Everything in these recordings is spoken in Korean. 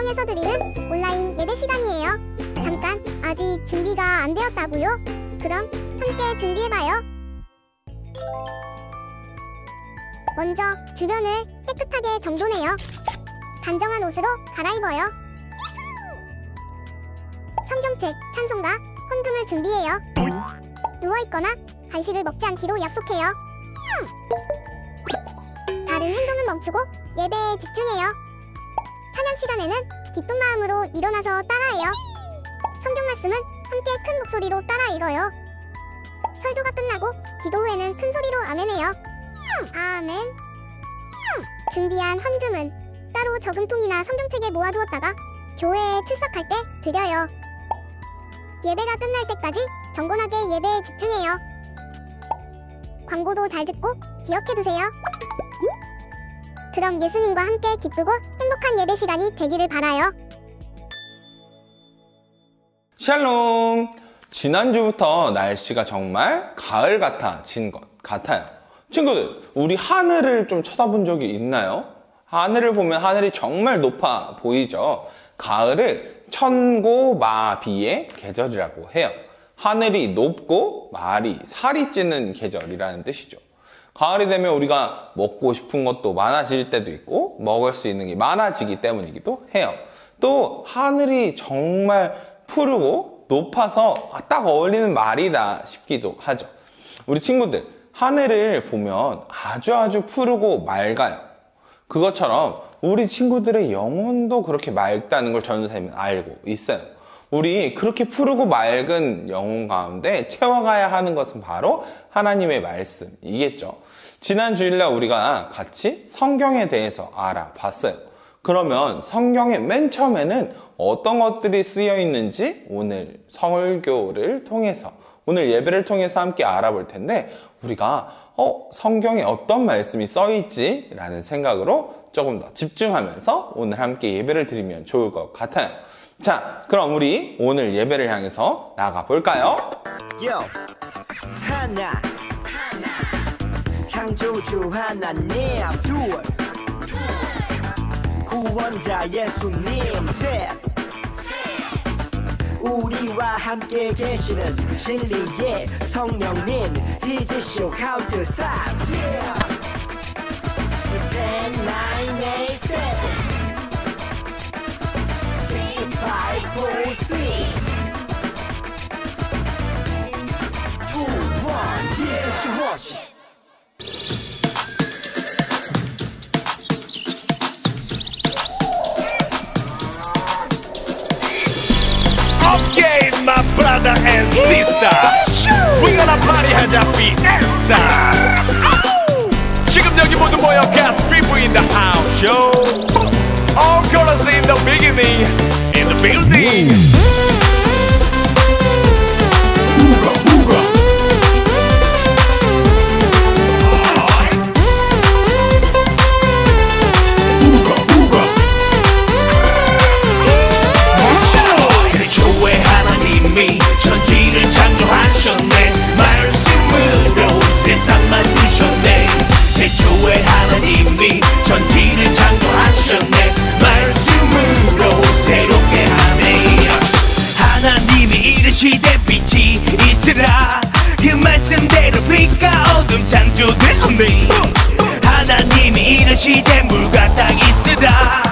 통해서 드리는 온라인 예배 시간이에요. 잠깐, 아직 준비가 안 되었다고요? 그럼 함께 준비해봐요. 먼저 주변을 깨끗하게 정돈해요. 단정한 옷으로 갈아입어요. 성경책, 찬송가, 헌금을 준비해요. 누워있거나 간식을 먹지 않기로 약속해요. 다른 행동은 멈추고 예배에 집중해요. 찬양 시간에는 기쁜 마음으로 일어나서 따라해요. 성경 말씀은 함께 큰 목소리로 따라 읽어요. 설교가 끝나고 기도 후에는 큰 소리로 아멘해요. 아멘. 준비한 헌금은 따로 저금통이나 성경책에 모아두었다가 교회에 출석할 때 드려요. 예배가 끝날 때까지 경건하게 예배에 집중해요. 광고도 잘 듣고 기억해두세요. 그럼 예수님과 함께 기쁘고 행복한 예배 시간이 되기를 바라요. 샬롬! 지난주부터 날씨가 정말 가을 같아진 것 같아요. 친구들, 우리 하늘을 좀 쳐다본 적이 있나요? 하늘을 보면 하늘이 정말 높아 보이죠? 가을을 천고마비의 계절이라고 해요. 하늘이 높고 말이 살이 찌는 계절이라는 뜻이죠. 가을이 되면 우리가 먹고 싶은 것도 많아질 때도 있고 먹을 수 있는 게 많아지기 때문이기도 해요. 또 하늘이 정말 푸르고 높아서 딱 어울리는 말이다 싶기도 하죠. 우리 친구들, 하늘을 보면 아주 푸르고 맑아요. 그것처럼 우리 친구들의 영혼도 그렇게 맑다는 걸 전도사님은 알고 있어요. 우리 그렇게 푸르고 맑은 영혼 가운데 채워가야 하는 것은 바로 하나님의 말씀이겠죠. 지난 주일날 우리가 같이 성경에 대해서 알아봤어요. 그러면 성경의 맨 처음에는 어떤 것들이 쓰여 있는지 오늘 설교를 통해서, 오늘 예배를 통해서 함께 알아볼 텐데, 우리가 성경에 어떤 말씀이 써 있지? 라는 생각으로 조금 더 집중하면서 오늘 함께 예배를 드리면 좋을 것 같아요. 자, 그럼 우리 오늘 예배를 향해서 나가 볼까요? 하나 창조주 하나님, 둘 구원자 예수님, 셋 우리와 함께 계시는 진리의 성령님, He's show how to stop. 10, 9, 8, 7 6, 5, 4, 3 2, 1 He's your worship. Okay, my brother and sister, we gonna party 하자 fiesta. 지금 여기 모두 모여 cast people in the house, yo. All colors in the beginning, in the building. Ooga, ooga. Ooga, ooga. 태초에 하나님이 천지를 창조하셨네. 말씀으로 세상 만드셨네. 태초에 하나님이 천지를 창조하셨네. 말씀으로 새롭게 하네. 하나님이 이르시되 빛이 있으라. 그 말씀대로 빛과 어둠 창조되었네. 하나님이 이르시되 물과 땅 있으라.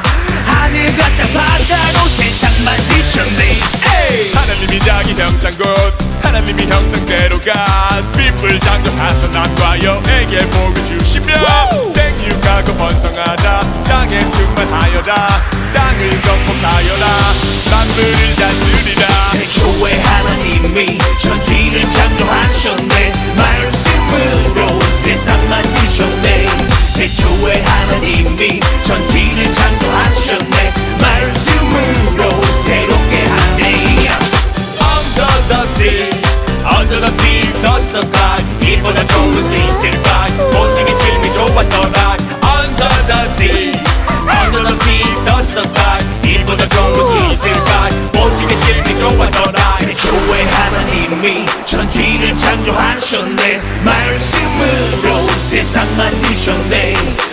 하늘과 땅 바다로 세상 만드셨네. 하나님이 자기 형상곧 하나님이 형상대로가 빛을 창조하셔 남과 여에게 복을 주시며 생육하고 번성하자 땅에 충만하여라. 땅을 건복하여라. 만물을 다스리라. 태초에 하나님이 천지를 창조하셨네. 말씀으로 세상 만드셨네. 태초에 하나님이 천지를 창조하셨네. 말씀으로 새롭게 하네. Under the sea, under the sea, touch the sky. 빛보다 좋은 빛일까. 보시기 질미 좋았더라. Under the sea, under the sea, touch the sky. 빛보다 좋은 빛일까. 보시기 질미 좋았더라. 태초에 하나님이 천지를 창조하셨네. 말씀으로 세상 만드셨네.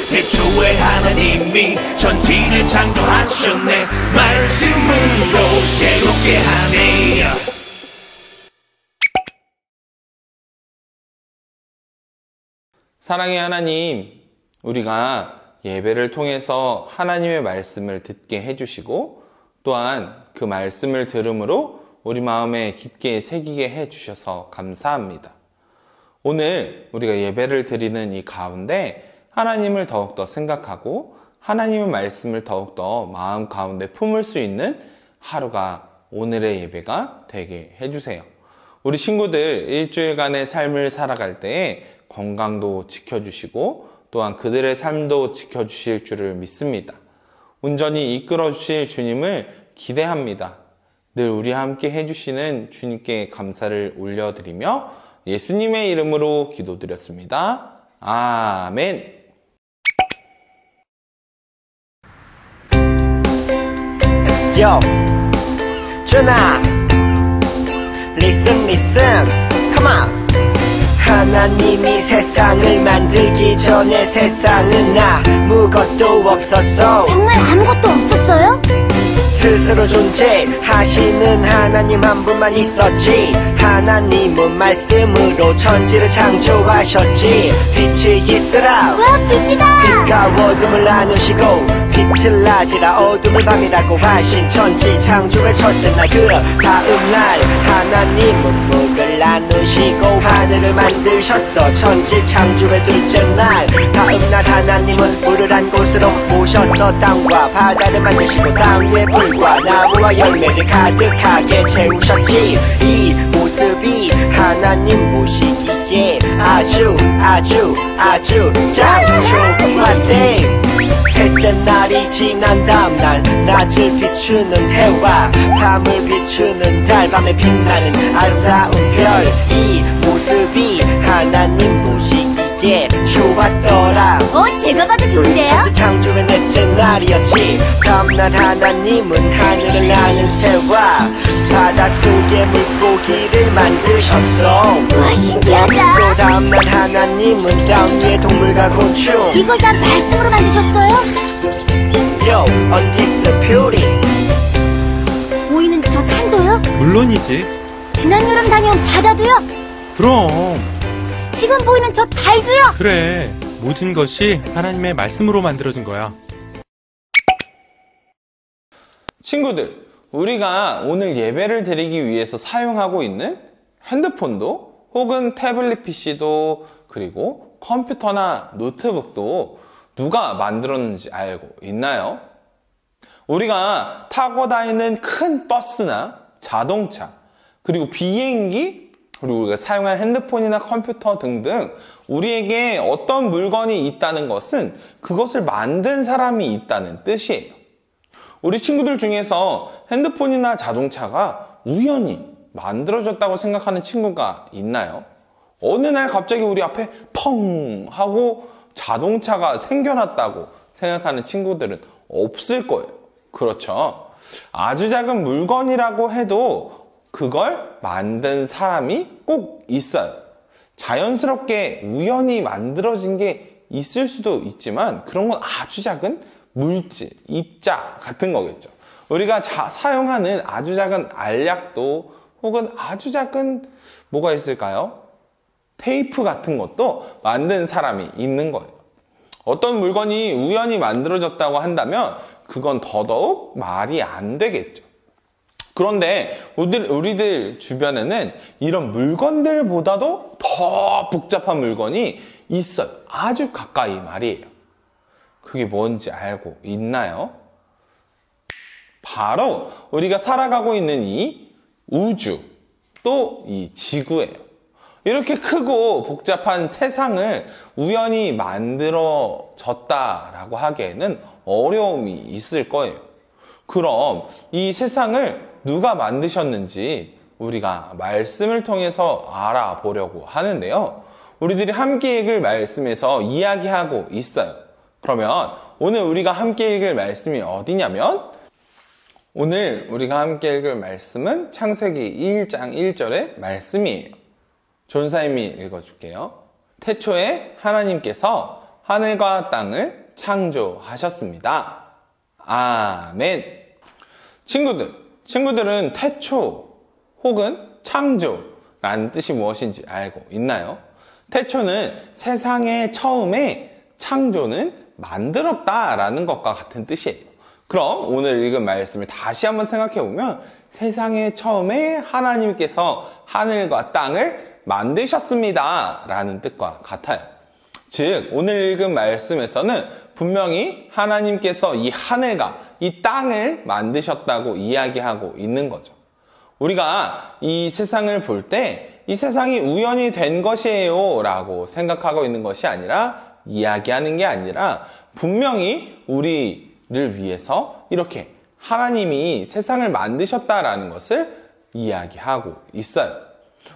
태초에 하나님이 천지를 창조하셨네. 말씀으로 새롭게 하네. 사랑의 하나님, 우리가 예배를 통해서 하나님의 말씀을 듣게 해주시고 또한 그 말씀을 들음으로 우리 마음에 깊게 새기게 해주셔서 감사합니다. 오늘 우리가 예배를 드리는 이 가운데 하나님을 더욱더 생각하고 하나님의 말씀을 더욱더 마음 가운데 품을 수 있는 하루가 오늘의 예배가 되게 해주세요. 우리 친구들 일주일간의 삶을 살아갈 때에 건강도 지켜주시고 또한 그들의 삶도 지켜주실 줄을 믿습니다. 온전히 이끌어 주실 주님을 기대합니다. 늘 우리와 함께 해주시는 주님께 감사를 올려드리며 예수님의 이름으로 기도드렸습니다. 아멘. Yo, 준아, listen, listen, come on. 하나님이 세상을 만들기 전에 세상은 아무것도 없었어. 정말 아무것도 없었어요? 스스로 존재하시는 하나님 한 분만 있었지. 하나님은 말씀으로 천지를 창조하셨지. 빛이 있으라. 와, 빛이다! 빛과 어둠을 나누시고 빛을 낮이라 어둠을 밤이라고 하신 천지 창조의 첫째 날 그 다음 날 하나님은 물을 나누시고 하늘을 만드셨어. 천지 창조의 둘째 날 다음 날 하나님은 물을 한 곳으로 모셔서 땅과 바다를 만드시고 땅 위에 불과 나무와 열매를 가득하게 채우셨지. 이 모습이 하나님 보시기에 아주 참 좋았대. 셋째 날이 지난 다음 날 낮을 비추는 해와 밤을 비추는 달, 밤에 빛나는 아름다운 별. 이 모습이 하나님 보시기에 좋았더라. 제가 봐도 좋은데요? 천지 창조의 넷째 날이었지. 다음날 하나님은 하늘을 나는 새와 바닷속의 물고기를 만드셨어. 와, 신기하다. 또 다음날 하나님은 땅 위의 동물과 곤충. 이걸 다 말씀으로 만드셨어요? Yo, on this beauty. 보이는 저 산도요? 물론이지. 지난 여름 다녀온 바다도요? 그럼. 지금 보이는 저 달도요? 그래. 모든 것이 하나님의 말씀으로 만들어진 거야. 친구들, 우리가 오늘 예배를 드리기 위해서 사용하고 있는 핸드폰도 혹은 태블릿 PC도 그리고 컴퓨터나 노트북도 누가 만들었는지 알고 있나요? 우리가 타고 다니는 큰 버스나 자동차 그리고 비행기 그리고 우리가 사용할 핸드폰이나 컴퓨터 등등 우리에게 어떤 물건이 있다는 것은 그것을 만든 사람이 있다는 뜻이에요. 우리 친구들 중에서 핸드폰이나 자동차가 우연히 만들어졌다고 생각하는 친구가 있나요? 어느 날 갑자기 우리 앞에 펑 하고 자동차가 생겨났다고 생각하는 친구들은 없을 거예요. 그렇죠? 아주 작은 물건이라고 해도 그걸 만든 사람이 꼭 있어요. 자연스럽게 우연히 만들어진 게 있을 수도 있지만 그런 건 아주 작은 물질, 입자 같은 거겠죠. 우리가 사용하는 아주 작은 알약도 혹은 아주 작은 뭐가 있을까요? 테이프 같은 것도 만든 사람이 있는 거예요. 어떤 물건이 우연히 만들어졌다고 한다면 그건 더더욱 말이 안 되겠죠. 그런데 우리들 주변에는 이런 물건들보다도 더 복잡한 물건이 있어요. 아주 가까이 말이에요. 그게 뭔지 알고 있나요? 바로 우리가 살아가고 있는 이 우주, 또 이 지구예요. 이렇게 크고 복잡한 세상을 우연히 만들어졌다라고 하기에는 어려움이 있을 거예요. 그럼 이 세상을 누가 만드셨는지 우리가 말씀을 통해서 알아보려고 하는데요. 우리들이 함께 읽을 말씀에서 이야기하고 있어요. 그러면 오늘 우리가 함께 읽을 말씀이 어디냐면 오늘 우리가 함께 읽을 말씀은 창세기 1장 1절의 말씀이에요. 존사님이 읽어줄게요. 태초에 하나님께서 하늘과 땅을 창조하셨습니다. 아멘. 친구들은 태초 혹은 창조라는 뜻이 무엇인지 알고 있나요? 태초는 세상의 처음에, 창조는 만들었다라는 것과 같은 뜻이에요. 그럼 오늘 읽은 말씀을 다시 한번 생각해보면 세상의 처음에 하나님께서 하늘과 땅을 만드셨습니다 라는 뜻과 같아요. 즉 오늘 읽은 말씀에서는 분명히 하나님께서 이 하늘과 이 땅을 만드셨다고 이야기하고 있는 거죠. 우리가 이 세상을 볼 때 이 세상이 우연히 된 것이에요 라고 생각하고 있는 것이 아니라, 이야기하는 게 아니라 분명히 우리를 위해서 이렇게 하나님이 세상을 만드셨다라는 것을 이야기하고 있어요.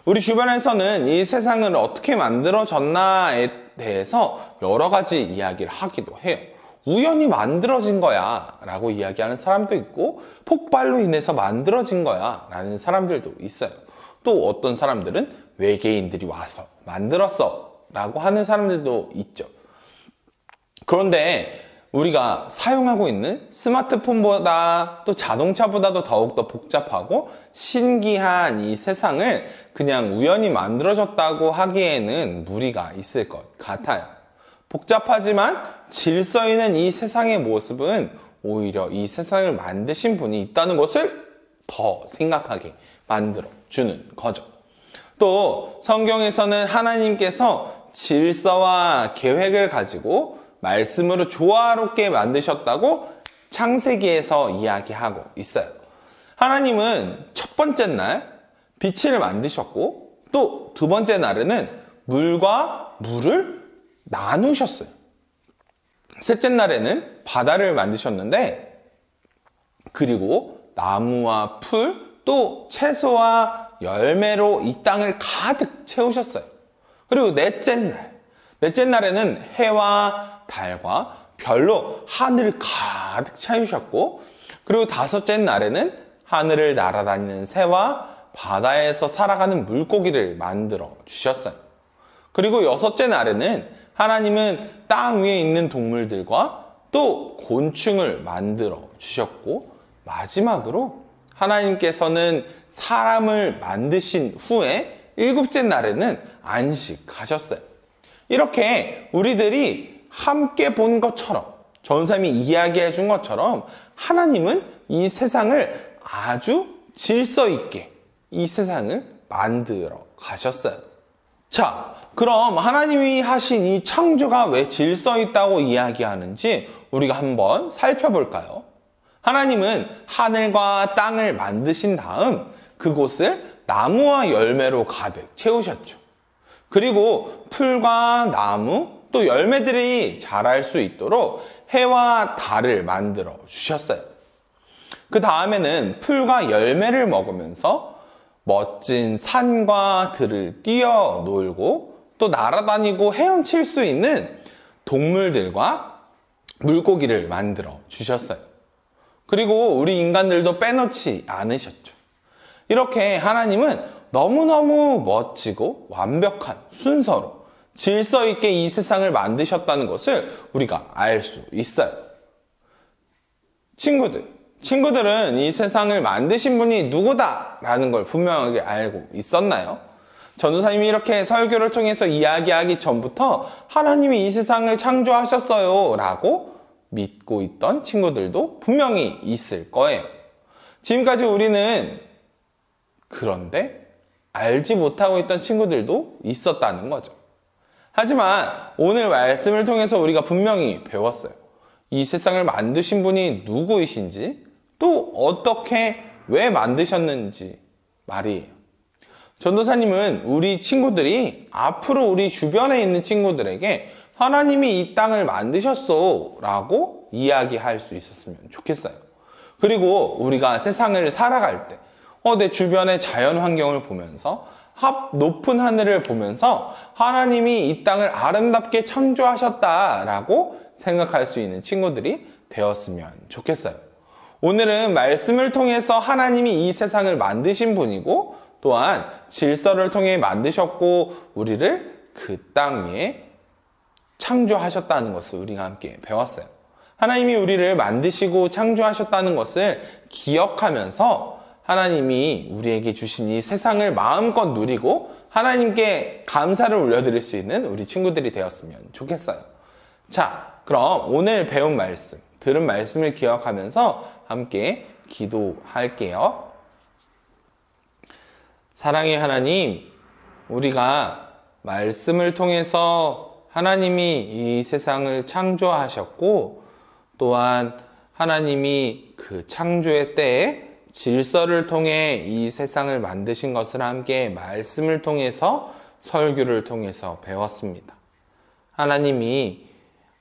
우리 주변에서는 이 세상을 어떻게 만들어졌나에 대해서 여러 가지 이야기를 하기도 해요. 우연히 만들어진 거야 라고 이야기하는 사람도 있고, 폭발로 인해서 만들어진 거야 라는 사람들도 있어요. 또 어떤 사람들은 외계인들이 와서 만들었어 라고 하는 사람들도 있죠. 그런데 우리가 사용하고 있는 스마트폰보다 또 자동차보다도 더욱더 복잡하고 신기한 이 세상을 그냥 우연히 만들어졌다고 하기에는 무리가 있을 것 같아요. 복잡하지만 질서 있는 이 세상의 모습은 오히려 이 세상을 만드신 분이 있다는 것을 더 생각하게 만들어주는 거죠. 또 성경에서는 하나님께서 질서와 계획을 가지고 말씀으로 조화롭게 만드셨다고 창세기에서 이야기하고 있어요. 하나님은 첫 번째 날 빛을 만드셨고, 또 두 번째 날에는 물과 물을 나누셨어요. 셋째 날에는 바다를 만드셨는데, 그리고 나무와 풀, 또 채소와 열매로 이 땅을 가득 채우셨어요. 그리고 넷째 날에는 해와 달과 별로 하늘을 가득 채우셨고, 그리고 다섯째 날에는 하늘을 날아다니는 새와 바다에서 살아가는 물고기를 만들어 주셨어요. 그리고 여섯째 날에는 하나님은 땅 위에 있는 동물들과 또 곤충을 만들어 주셨고, 마지막으로 하나님께서는 사람을 만드신 후에 일곱째 날에는 안식하셨어요. 이렇게 우리들이 함께 본 것처럼, 전사님이 이야기해 준 것처럼 하나님은 이 세상을 아주 질서 있게 이 세상을 만들어 가셨어요. 자, 그럼 하나님이 하신 이 창조가 왜 질서 있다고 이야기하는지 우리가 한번 살펴볼까요? 하나님은 하늘과 땅을 만드신 다음 그곳을 나무와 열매로 가득 채우셨죠. 그리고 풀과 나무, 또 열매들이 자랄 수 있도록 해와 달을 만들어 주셨어요. 그 다음에는 풀과 열매를 먹으면서 멋진 산과 들을 뛰어놀고 또 날아다니고 헤엄칠 수 있는 동물들과 물고기를 만들어 주셨어요. 그리고 우리 인간들도 빼놓지 않으셨죠. 이렇게 하나님은 너무너무 멋지고 완벽한 순서로 질서 있게 이 세상을 만드셨다는 것을 우리가 알 수 있어요. 친구들은 이 세상을 만드신 분이 누구다라는 걸 분명하게 알고 있었나요? 전도사님이 이렇게 설교를 통해서 이야기하기 전부터 하나님이 이 세상을 창조하셨어요 라고 믿고 있던 친구들도 분명히 있을 거예요. 지금까지 우리는 그런데 알지 못하고 있던 친구들도 있었다는 거죠. 하지만 오늘 말씀을 통해서 우리가 분명히 배웠어요. 이 세상을 만드신 분이 누구이신지, 또 어떻게 왜 만드셨는지 말이에요. 전도사님은 우리 친구들이 앞으로 우리 주변에 있는 친구들에게 하나님이 이 땅을 만드셨어 라고 이야기할 수 있었으면 좋겠어요. 그리고 우리가 세상을 살아갈 때 내 주변의 자연 환경을 보면서 높은 하늘을 보면서 하나님이 이 땅을 아름답게 창조하셨다라고 생각할 수 있는 친구들이 되었으면 좋겠어요. 오늘은 말씀을 통해서 하나님이 이 세상을 만드신 분이고, 또한 질서를 통해 만드셨고 우리를 그 땅 위에 창조하셨다는 것을 우리가 함께 배웠어요. 하나님이 우리를 만드시고 창조하셨다는 것을 기억하면서 하나님이 우리에게 주신 이 세상을 마음껏 누리고 하나님께 감사를 올려드릴 수 있는 우리 친구들이 되었으면 좋겠어요. 자, 그럼 오늘 배운 말씀, 들은 말씀을 기억하면서 함께 기도할게요. 사랑의 하나님, 우리가 말씀을 통해서 하나님이 이 세상을 창조하셨고 또한 하나님이 그 창조의 때에 질서를 통해 이 세상을 만드신 것을 함께 말씀을 통해서 설교를 통해서 배웠습니다. 하나님이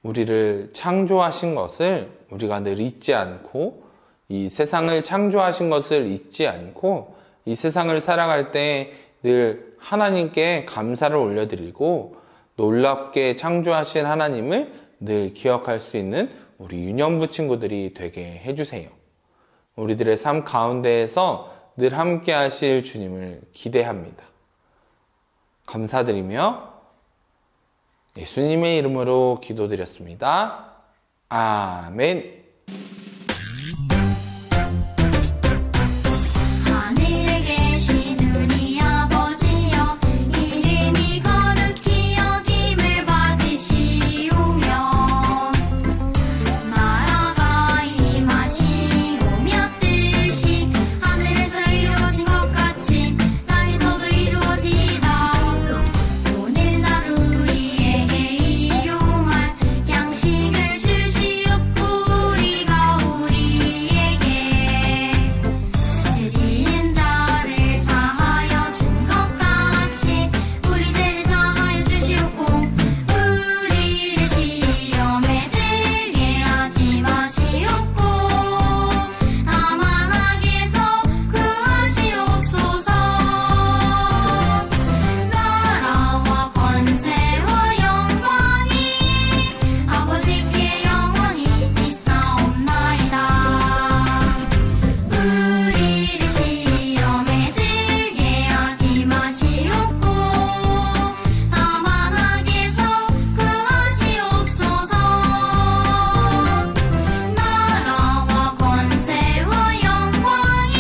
우리를 창조하신 것을 우리가 늘 잊지 않고 이 세상을 창조하신 것을 잊지 않고 이 세상을 살아갈 때 늘 하나님께 감사를 올려드리고 놀랍게 창조하신 하나님을 늘 기억할 수 있는 우리 유년부 친구들이 되게 해주세요. 우리들의 삶 가운데에서 늘 함께 하실 주님을 기대합니다. 감사드리며 예수님의 이름으로 기도드렸습니다. 아멘. 하늘에 계신 우리 아버지여 이름이 거룩히 여김을 받으시오며 나라가 임하시오며 뜻이 하늘에서 이루어진 것 같이 땅에서도 이루어지이다. 오늘 하루 우리에게 일용할 양식을 주시옵고 우리가 우리에게 죄 지은 자를 사하여 준 것 같이 우리 죄를 사하여 주시옵고 우리를 시험에 들게 하지 마시옵고 다만 악에서 구하시옵소서. 나라와 권세와 영광이 아버지께 영원히 있사옵나이다. 우리를 시험에 들게 하지 마시옵고 다만 악에서 구하시옵소서. 나라와 권세와 영광이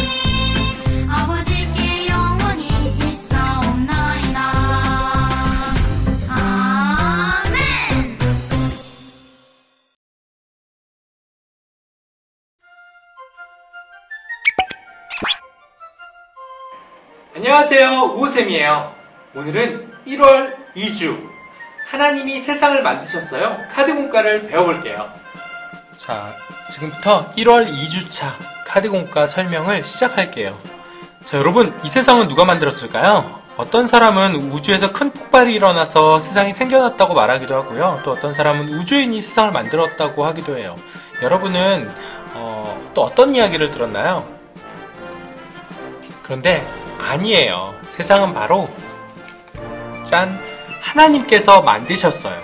아버지께 영원히 있사옵나이다. 아멘. 안녕하세요, 우쌤이에요. 오늘은 1월 2주 하나님이 세상을 만드셨어요 카드 공과를 배워볼게요. 자, 지금부터 1월 2주차 카드 공과 설명을 시작할게요. 자, 여러분, 이 세상은 누가 만들었을까요? 어떤 사람은 우주에서 큰 폭발이 일어나서 세상이 생겨났다고 말하기도 하고요. 또 어떤 사람은 우주인이 세상을 만들었다고 하기도 해요. 여러분은 또 어떤 이야기를 들었나요? 그런데 아니에요. 세상은 바로 짠! 하나님께서 만드셨어요.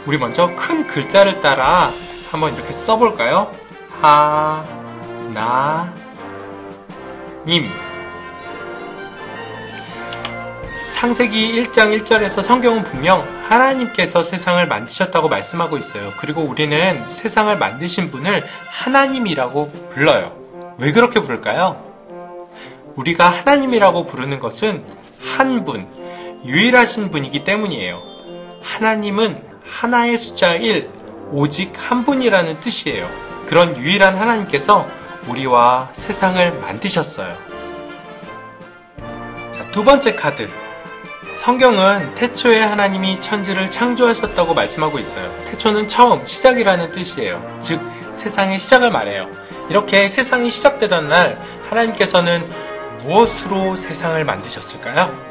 우리 먼저 큰 글자를 따라 한번 이렇게 써볼까요? 하나님. 창세기 1장 1절에서 성경은 분명 하나님께서 세상을 만드셨다고 말씀하고 있어요. 그리고 우리는 세상을 만드신 분을 하나님이라고 불러요. 왜 그렇게 부를까요? 우리가 하나님이라고 부르는 것은 한 분, 유일하신 분이기 때문이에요. 하나님은 하나의 숫자 1, 오직 한 분이라는 뜻이에요. 그런 유일한 하나님께서 우리와 세상을 만드셨어요. 자, 두 번째 카드. 성경은 태초에 하나님이 천지를 창조하셨다고 말씀하고 있어요. 태초는 처음, 시작이라는 뜻이에요. 즉, 세상의 시작을 말해요. 이렇게 세상이 시작되던 날 하나님께서는 무엇으로 세상을 만드셨을까요?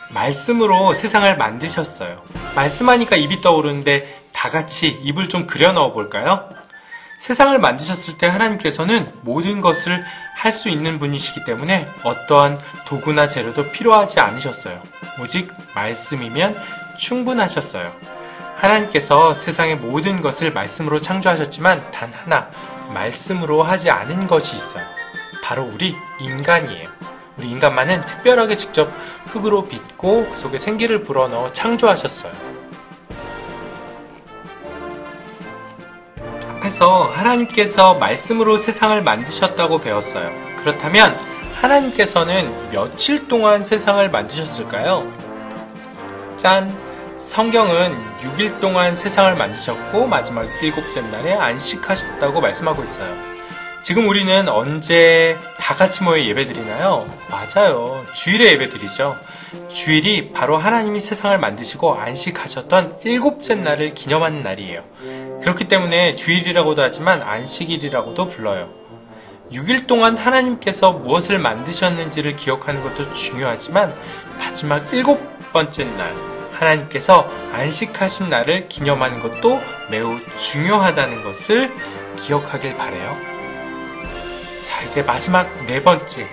말씀으로 세상을 만드셨어요. 말씀하니까 입이 떠오르는데 다 같이 입을 좀 그려 넣어 볼까요? 세상을 만드셨을 때 하나님께서는 모든 것을 할 수 있는 분이시기 때문에 어떠한 도구나 재료도 필요하지 않으셨어요. 오직 말씀이면 충분하셨어요. 하나님께서 세상의 모든 것을 말씀으로 창조하셨지만 단 하나 말씀으로 하지 않은 것이 있어요. 바로 우리 인간이에요. 우리 인간만은 특별하게 직접 흙으로 빚고 그 속에 생기를 불어넣어 창조하셨어요. 앞에서 하나님께서 말씀으로 세상을 만드셨다고 배웠어요. 그렇다면 하나님께서는 며칠 동안 세상을 만드셨을까요? 짠! 성경은 6일 동안 세상을 만드셨고 마지막 7째 날에 안식하셨다고 말씀하고 있어요. 지금 우리는 언제 다 같이 모여 예배드리나요? 맞아요. 주일에 예배드리죠. 주일이 바로 하나님이 세상을 만드시고 안식하셨던 7째 날을 기념하는 날이에요. 그렇기 때문에 주일이라고도 하지만 안식일이라고도 불러요. 6일 동안 하나님께서 무엇을 만드셨는지를 기억하는 것도 중요하지만 마지막 7번째 날 하나님께서 안식하신 날을 기념하는 것도 매우 중요하다는 것을 기억하길 바라요. 자, 이제 마지막 4번째.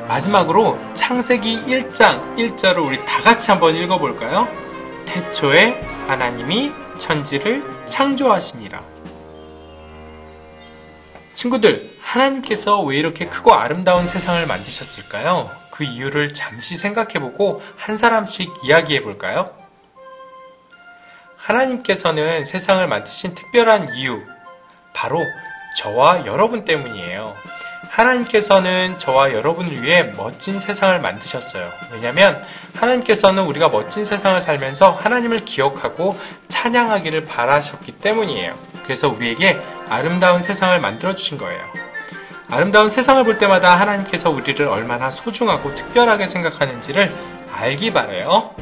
마지막으로 창세기 1장 1절을 우리 다 같이 한번 읽어볼까요? 태초에 하나님이 천지를 창조하시니라. 친구들, 하나님께서 왜 이렇게 크고 아름다운 세상을 만드셨을까요? 그 이유를 잠시 생각해보고 한 사람씩 이야기해볼까요? 하나님께서는 세상을 만드신 특별한 이유, 바로 저와 여러분 때문이에요. 하나님께서는 저와 여러분을 위해 멋진 세상을 만드셨어요. 왜냐하면 하나님께서는 우리가 멋진 세상을 살면서 하나님을 기억하고 찬양하기를 바라셨기 때문이에요. 그래서 우리에게 아름다운 세상을 만들어주신 거예요. 아름다운 세상을 볼 때마다 하나님께서 우리를 얼마나 소중하고 특별하게 생각하는지를 알기 바라요.